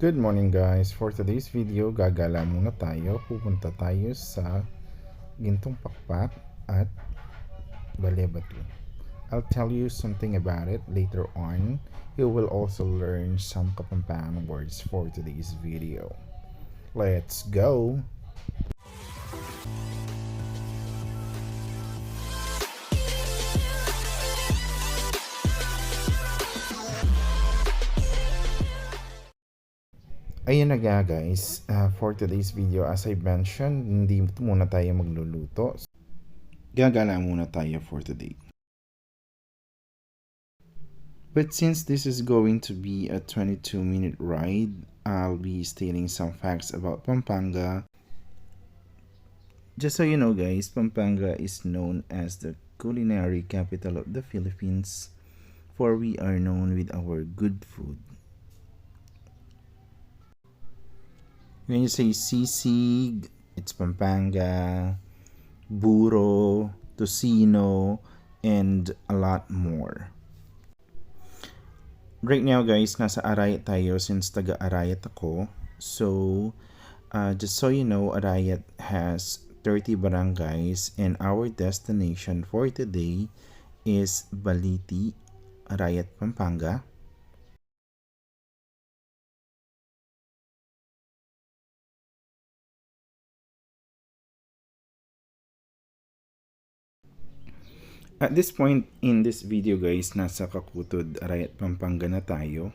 Good morning guys! For today's video, gagala muna tayo. Pupunta tayo sa Gintung Pakpak at Batu. I'll tell you something about it later on. You will also learn some Kapampangan words for today's video. Let's go! Ayun na nga guys, for today's video, as I mentioned, hindi muna tayo magluluto. Gagala muna tayo for today. But since this is going to be a 22-minute ride, I'll be stating some facts about Pampanga. Just so you know guys, Pampanga is known as the culinary capital of the Philippines, for we are known with our good food. When you say sisig, it's Pampanga, buro, tocino, and a lot more. Right now guys, nasa Arayat tayo since taga Arayat ako. So, just so you know, Arayat has 30 barangays and our destination for today is Baliti, Arayat Pampanga. At this point in this video guys, nasa Kakutod, Arayat Pampanga na tayo,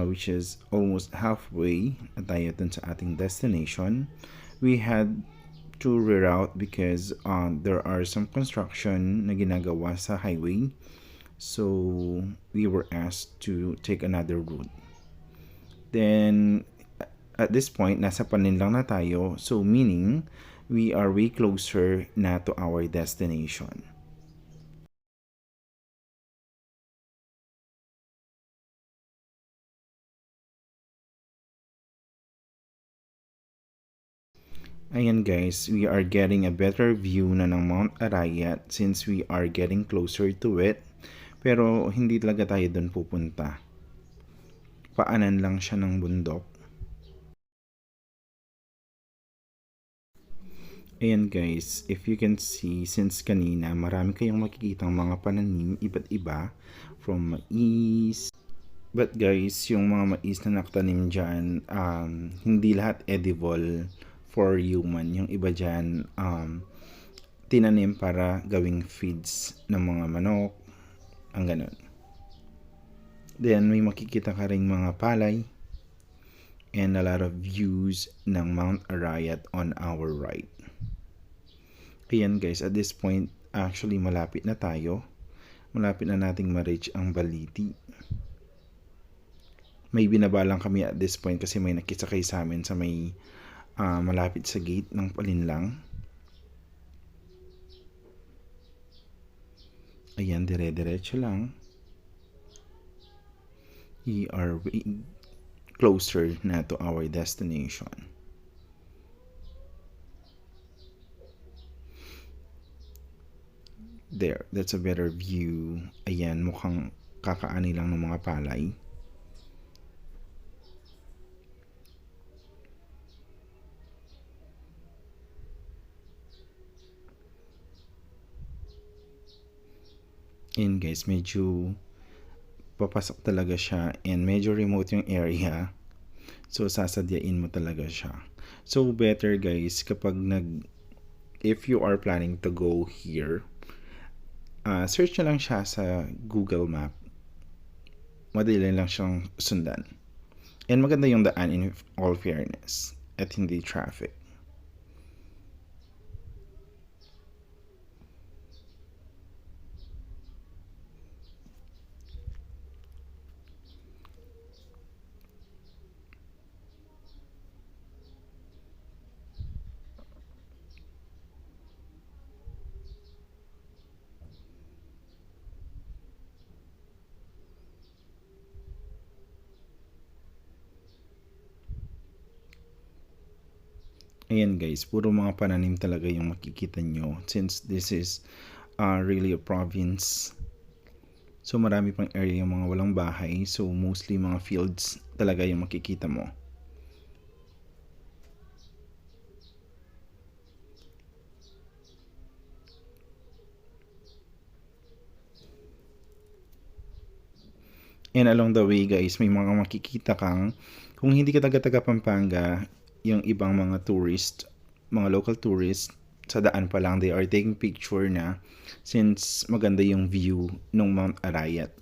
which is almost halfway na tayo dun sa ating destination. We had to reroute because there are some construction na ginagawa sa highway, so we were asked to take another route. Then at this point, nasa Panin lang na tayo, so meaning we are way closer na to our destination. Ayan guys, we are getting a better view na ng Mount Arayat since we are getting closer to it. Pero hindi talaga tayo doon pupunta. Paanan lang siya ng bundok. Ayan guys, if you can see, since kanina marami kayong makikitang mga pananim iba't iba from mais. But guys, yung mga mais na nakatanim dyan, hindi lahat edible for human. Yung iba dyan, tinanim para gawing feeds ng mga manok, ang ganun. Then, may makikita ka ring mga palay and a lot of views ng Mount Arayat on our right. Ayan guys, at this point, actually malapit na tayo. Malapit na nating ma-reach ang Baliti. May binaba lang kami at this point kasi may nakisakay sa amin sa may malapit sa gate ng Palinlang. Ayan, dire-diretso lang. We are way closer na to our destination. There, that's a better view. Ayan, mukhang kakaani lang ng mga palay. And guys, medyo papasok talaga siya and medyo remote yung area. So, sasadyain mo talaga siya. So, better guys, kapag if you are planning to go here, search na lang siya sa Google Map. Madali lang siyang sundan. And maganda yung daan in all fairness at hindi traffic. Ayan guys, puro mga pananim talaga yung makikita nyo since this is really a province. So marami pang area yung mga walang bahay. So mostly mga fields talaga yung makikita mo. And along the way guys, may mga makikita kang, kung hindi ka taga Pampanga, yung ibang mga tourist, mga local tourist, sa daan pa lang they are taking picture na since maganda yung view ng Mount Arayat.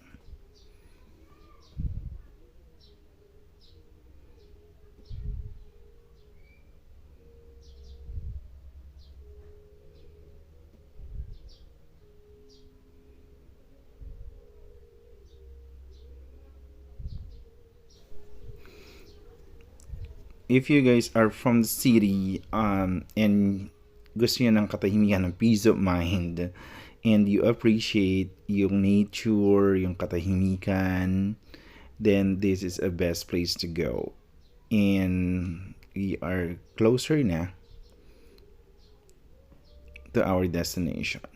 If you guys are from the city and gusto nyo ng katahimikan, ng peace of mind, and you appreciate yung nature, yung katahimikan, then this is a best place to go. And we are closer na to our destination.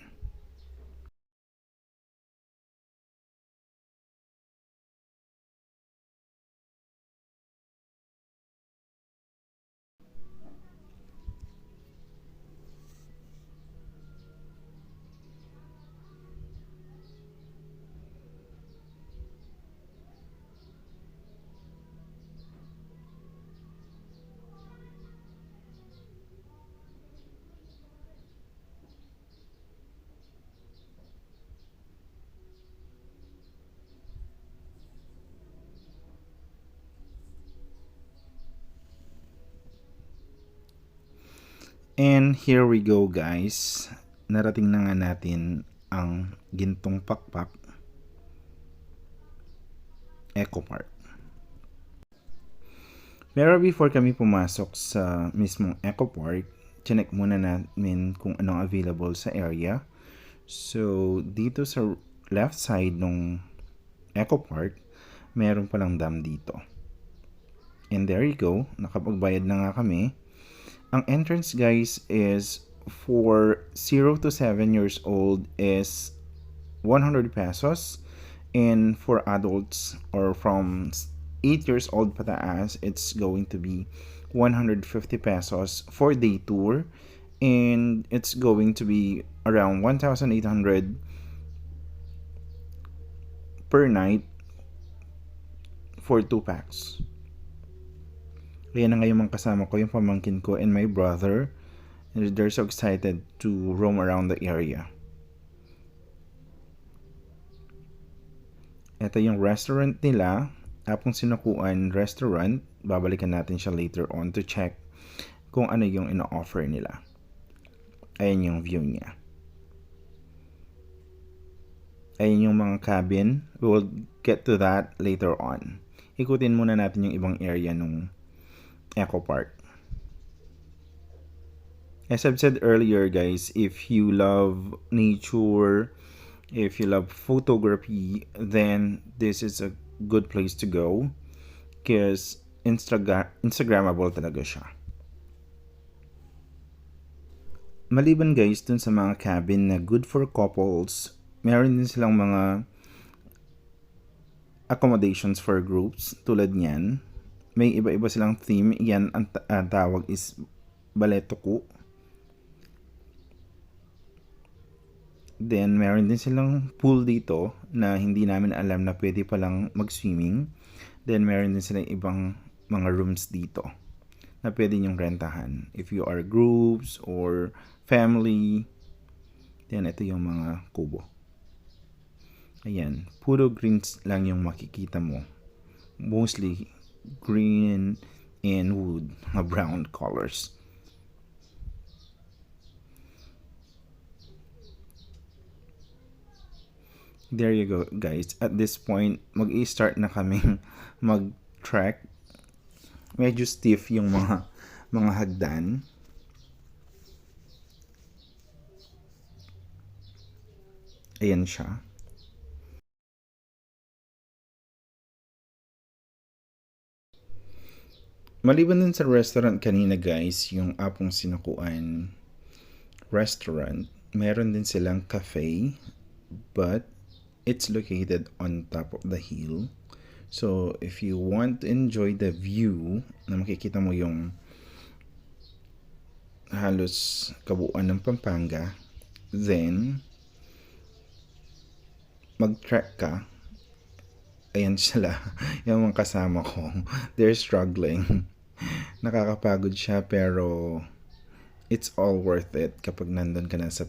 And here we go guys. Narating na nga natin ang Gintung Pakpak EcoPark. Pero before kami pumasok sa mismong EcoPark, chinek muna namin kung anong available sa area. So dito sa left side ng EcoPark, meron palang dam dito. And there you go, nakapagbayad na nga kami. Ang entrance guys is for 0 to 7 years old is 100 pesos, and for adults or from 8 years old pataas, it's going to be 150 pesos for day tour, and it's going to be around 1,800 per night for 2 packs. Kaya na ngayon kasama ko yung pamangkin ko and my brother. They're so excited to roam around the area. Ito yung restaurant nila, Apong Sinukuan Restaurant. Babalikan natin siya later on to check kung ano yung ino-offer nila. Ayan yung view niya. Ayan yung mga cabin. We will get to that later on. Ikutin muna natin yung ibang area nung EcoPark. As I've said earlier guys, if you love nature, if you love photography, then this is a good place to go because Instagrammable talaga siya. Maliban guys dun sa mga cabin na good for couples, meron din silang mga accommodations for groups tulad niyan. May iba-iba silang theme. Yan ang tawag is Baletu. Then meron din silang pool dito na hindi namin alam na pwede palang mag-swimming. Then meron din silang ibang mga rooms dito na pwede nyong rentahan if you are groups or family. Then ito yung mga kubo. Ayan, puro greens lang yung makikita mo. Mostly green and wood, mga brown colors. There you go guys. At this point, mag-i-start na kaming mag-trek. Medyo stiff yung mga hagdan. Ayan siya. Maliban din sa restaurant kanina guys, yung Apong Sinukuan Restaurant, meron din silang cafe, but It's located on top of the hill. So, if you want to enjoy the view, na makikita mo yung halos kabuuan ng Pampanga, then mag-trek ka. Ayan sila, yung mga kasama ko. They're struggling. Nakakapagod siya pero it's all worth it kapag nandun ka na sa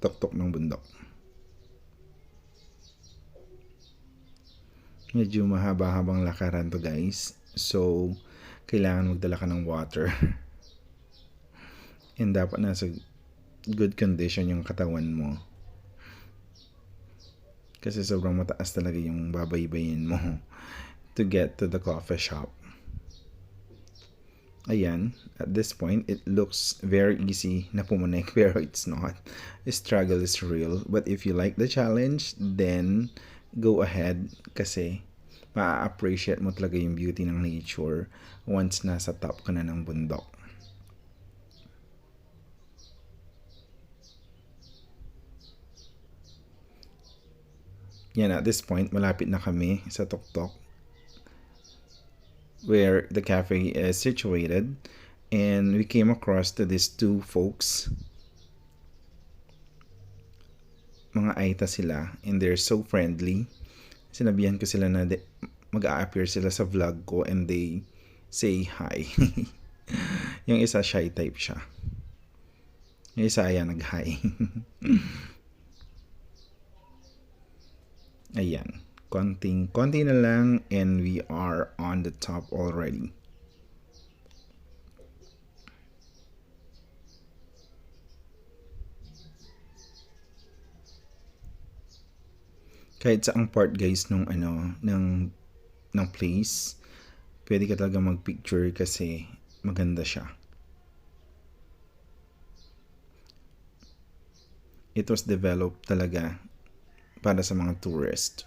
tuktok ng bundok. Medyo mahaba-habang lakaran to guys. So, kailangan magdala ka ng water. And dapat nasa good condition yung katawan mo. Kasi sobrang mataas talaga yung babaybayin mo to get to the coffee shop. Ayan, at this point, it looks very easy na pumunik pero it's not. The struggle is real. But if you like the challenge, then go ahead kasi ma-appreciate mo talaga yung beauty ng nature once nasa top ka na ng bundok. Yan, at this point, malapit na kami sa tuktok where the cafe is situated, and we came across to these two folks. Mga Aita sila, and they're so friendly. Sinabihan ko sila na mag-a-appear sila sa vlog ko and they say hi. Yung isa shy type siya. Yung isa ayan nag-hi. Ayan. Konti na lang and we are on the top already. Kahit saang part guys ng place, pwede ka talaga mag-picture kasi maganda siya. It was developed talaga para sa mga tourist.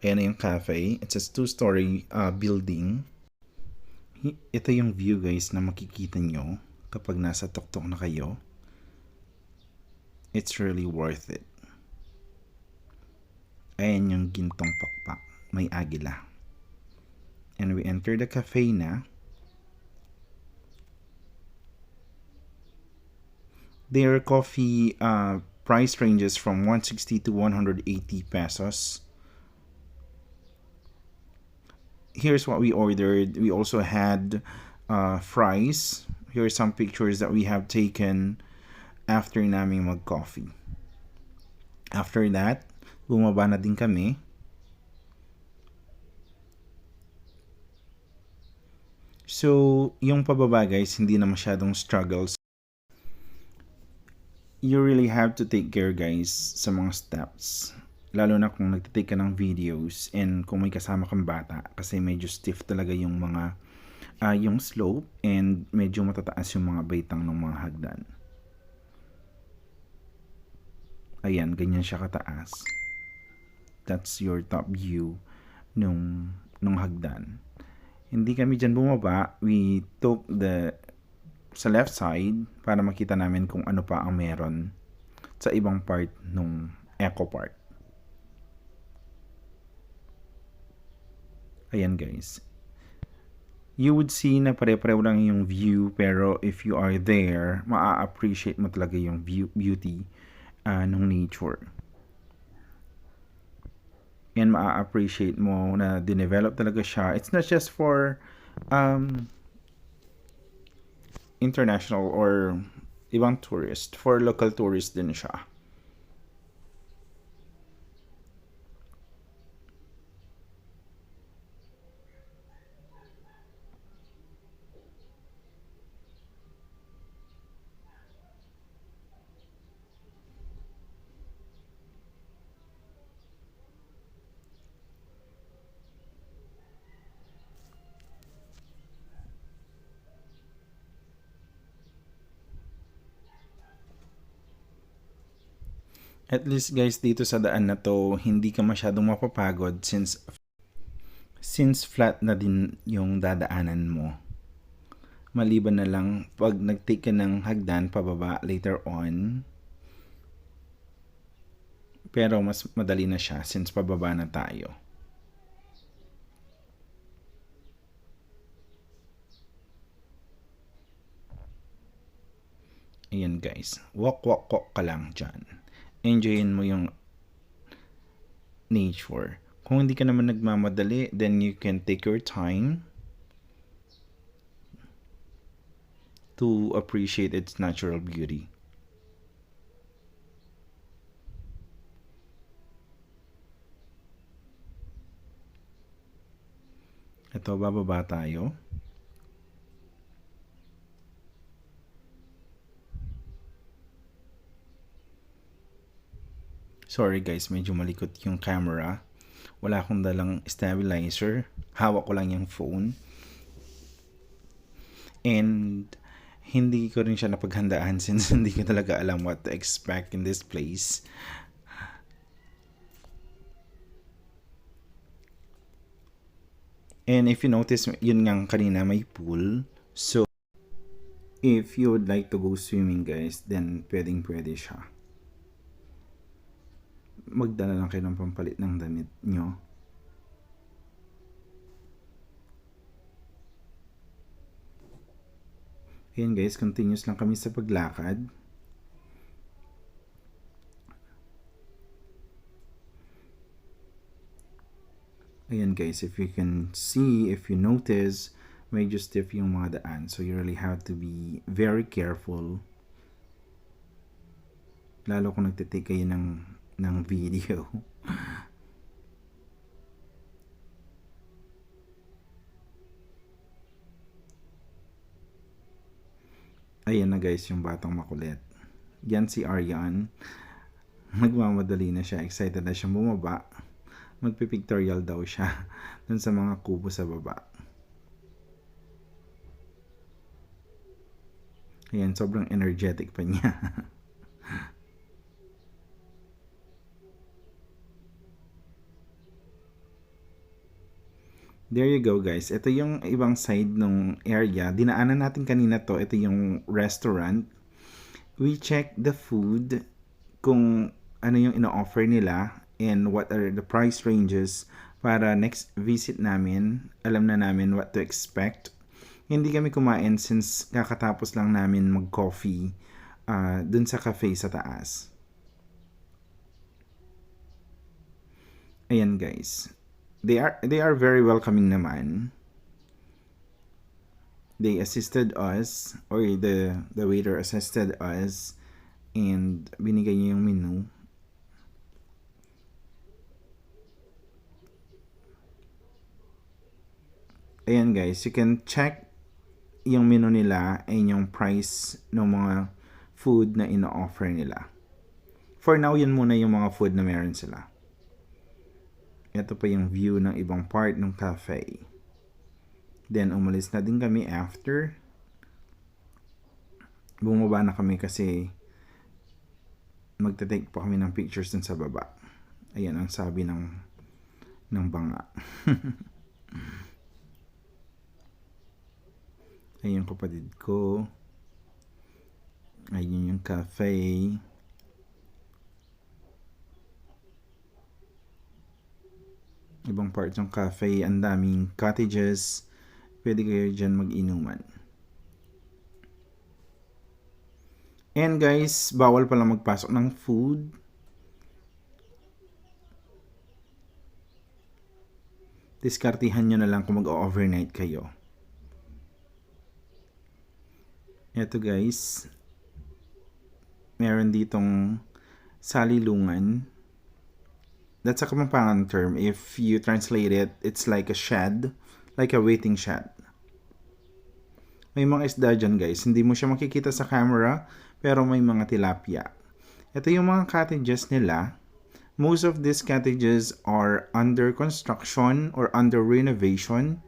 Ayan na yung cafe. It's a 2-story building. Ito yung view guys na makikita nyo kapag nasa tuktok na kayo. It's really worth it. Ayan yung Gintung Pakpak. May agila. And we enter the cafe na. Their coffee price ranges from 160 to 180 pesos. Here's what we ordered. We also had fries. Here are some pictures that we have taken after namin mag-coffee. After that, bumaba na din kami. So, yung pababa guys, hindi na masyadong struggles. You really have to take care guys sa mga steps. Lalo na kung nagtitake ka ng videos and kung may kasama kang bata kasi medyo stiff talaga yung mga yung slope and medyo matataas yung mga baitang ng mga hagdan. Ayan, ganyan siya kataas. That's your top view nung hagdan. Hindi kami dyan bumaba. We took sa left side para makita namin kung ano pa ang meron sa ibang part nung EcoPark. Ayan guys. You would see na pare-pareho lang yung view pero if you are there, maa-appreciate mo talaga yung beauty ng nature. And maa-appreciate mo na dinevelop talaga siya. It's not just for international or ibang tourist. For local tourists din siya. At least guys, dito sa daan na to, hindi ka masyadong mapapagod since flat na din yung dadaanan mo. Maliban na lang pag nag-take ka ng hagdan pababa later on, Pero mas madali na siya since pababa na tayo. Ayan guys, walk ka lang dyan. Enjoyin mo yung nature. Kung hindi ka naman nagmamadali, then you can take your time to appreciate its natural beauty. Ito, bababa tayo. Sorry guys, medyo malikot yung camera. Wala akong dalang stabilizer. Hawak ko lang yung phone. And hindi ko rin siya napaghandaan since hindi ko talaga alam what to expect in this place. And if you notice, yun nga kanina may pool. So, if you would like to go swimming guys, then pwede siya. Magdala lang kayo ng pampalit ng damit nyo. Ayan guys, continuous lang kami sa paglakad. Ayan guys, if you can see, if you notice, medyo stiff yung mga daan. So you really have to be very careful. Lalo kung nagtitake kayo ng video. Ayan na guys yung batang makulit. Yan si Aryan. Magmamadali na siya. Excited na siya bumaba. Magpipictorial daw siya dun sa mga kubo sa baba. Ayan, sobrang energetic pa niya. There you go guys. Ito yung ibang side ng area. Dinaanan natin kanina to. Ito yung restaurant. We check the food kung ano yung ino-offer nila and what are the price ranges para next visit namin, alam na namin what to expect. Hindi kami kumain since kakatapos lang namin mag-coffee dun sa cafe sa taas. Ayan guys. They are very welcoming naman. They assisted us, or the waiter assisted us, and binigay niya yung menu. Ayan guys, you can check yung menu nila and yung price ng mga food na ino-offer nila. For now, yun muna yung mga food na meron sila. Ito pa yung view ng ibang part ng cafe. Then, umalis na din kami after. Bumaba na kami kasi magte-take pa kami ng pictures dun sa baba. Ayan ang sabi ng banga. Ayan yung kapatid ko. Ayun yung cafe. Ibang parts ng cafe, ang daming cottages. Pwede kayo dyan mag-inuman. And guys, bawal pala magpasok ng food. Diskartihan nyo na lang kung mag-overnight kayo. Eto guys, meron ditong salilungan. That's a Kapampangan term. If you translate it, it's like a shed, like a waiting shed. May mga isda dyan guys. Hindi mo siya makikita sa camera, pero may mga tilapia. Ito yung mga cottages nila. Most of these cottages are under construction or under renovation.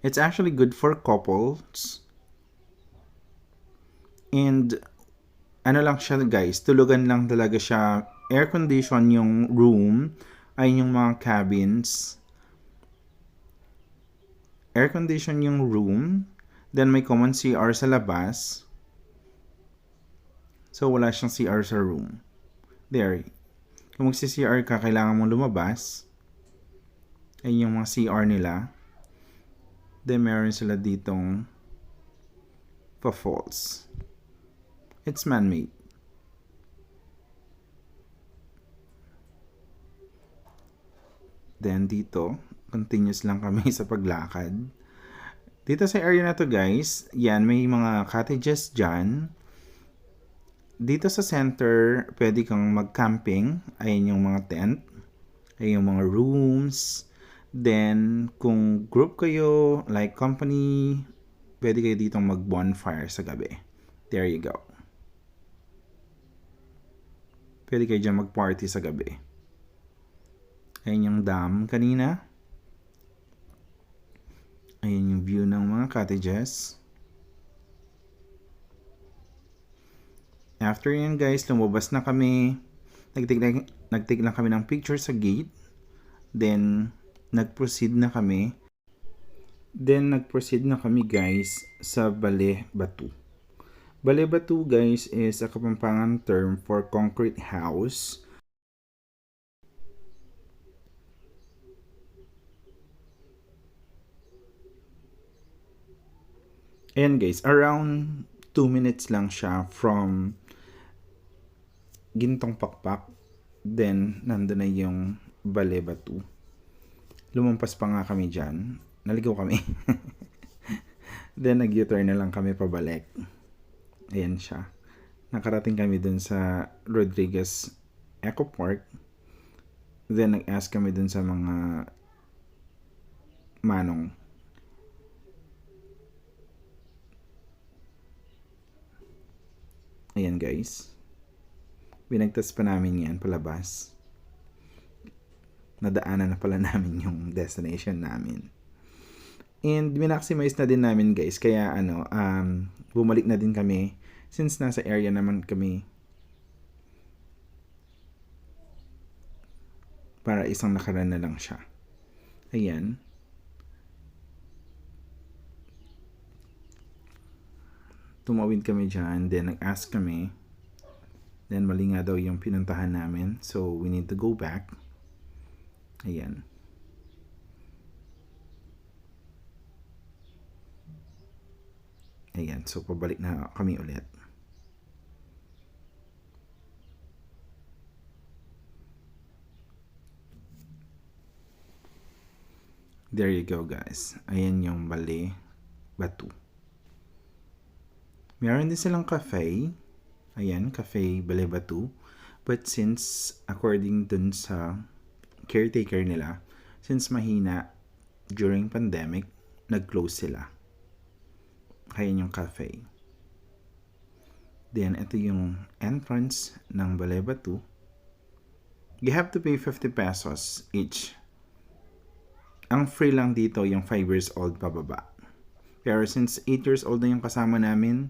It's actually good for couples. And ano lang siya guys, tulugan lang talaga siya. Air condition yung room, ay yung mga cabins. Air condition yung room. Then may common CR sa labas. So, wala siyang CR sa room. There. Kung magsi-CR ka, kailangan mong lumabas. Ayun yung mga CR nila. Then, meron sila ditong pa-falls. It's man-made. Then, dito, continuous lang kami sa paglakad. Dito sa area na to guys, yan, may mga cottages dyan. Dito sa center, pwede kang mag-camping. Ayun yung mga tent. Ayun yung mga rooms. Then, kung group kayo, like company, pwede kayo ditong mag-bonfire sa gabi. There you go. Pwede kayo dyan mag-party sa gabi. Ayun yung dam kanina. Ayun yung view ng mga cottages. After yan guys, lumabas na kami. Nag-take lang kami ng picture sa gate. Then, nag-proceed na kami. Guys sa Bale, Batu. Bale, Batu guys is a Kapampangan term for concrete house. Ayan guys, around 2 minutes lang siya from Gintung Pakpak. Then, nandun na yung Bale, Batu. Lumampas pa nga kami dyan. Naligaw kami. Then, nag-U-turn na lang kami pabalik. Ayan siya. Nakarating kami dun sa Rodriguez EcoPark. Then, nag-ask kami dun sa mga manong. Ayan guys. Binagtas pa namin yan palabas. Nadaanan na pala namin yung destination namin. And minaximize na din namin guys. Kaya bumalik na din kami. Since nasa area naman kami. Para isang nakaraan na lang siya. Ayan. Tumawid kami dyan, then nag-ask kami. Then mali nga daw yung pinuntahan namin. So, we need to go back. Ayan. Ayan, so pabalik na kami ulit. There you go guys. Ayan yung Bale, Batu. Meron din silang cafe. Ayan, Cafe Bale Batu. But since, according dun sa caretaker nila, since mahina during pandemic, nag-close sila. Ayan yung cafe. Then, ito yung entrance ng Bale Batu. You have to pay 50 pesos each. Ang free lang dito yung 5 years old pababa. Pero since 8 years old na yung kasama namin,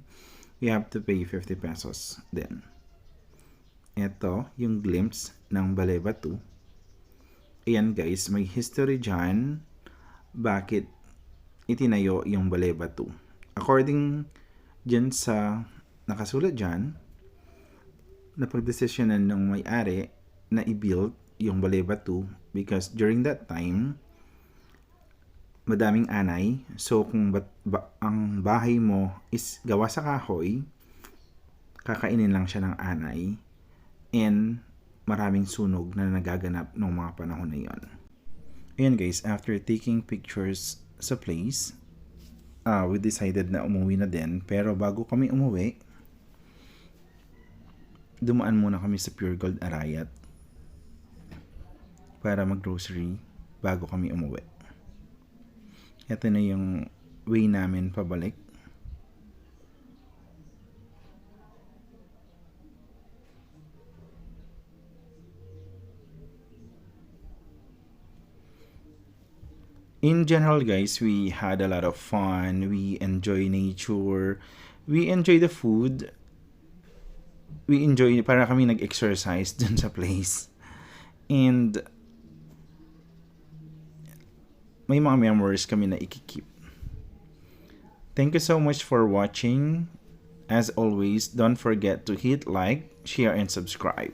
we have to pay 50 pesos din. Ito, yung glimpse ng Bale Batu. Ayan guys, may history dyan. Bakit itinayo yung Bale Batu? According dyan sa nakasulat dyan, napagdesisyonan ng may-ari na i-build yung Bale Batu because during that time, madaming anay. So, kung ang bahay mo is gawa sa kahoy, kakainin lang siya ng anay. And maraming sunog na nagaganap ng mga panahon na yon. Ayan guys, after taking pictures sa place, we decided na umuwi na din. Pero bago kami umuwi, dumaan muna kami sa Pure Gold Arayat para mag-grocery bago kami umuwi. Ito na yung way namin pabalik. In general guys, we had a lot of fun. We enjoy nature. We enjoy the food. We enjoy, para kami nag-exercise dun sa place. And may mga memories kami na ikikip. Thank you so much for watching. As always, don't forget to hit like, share, and subscribe.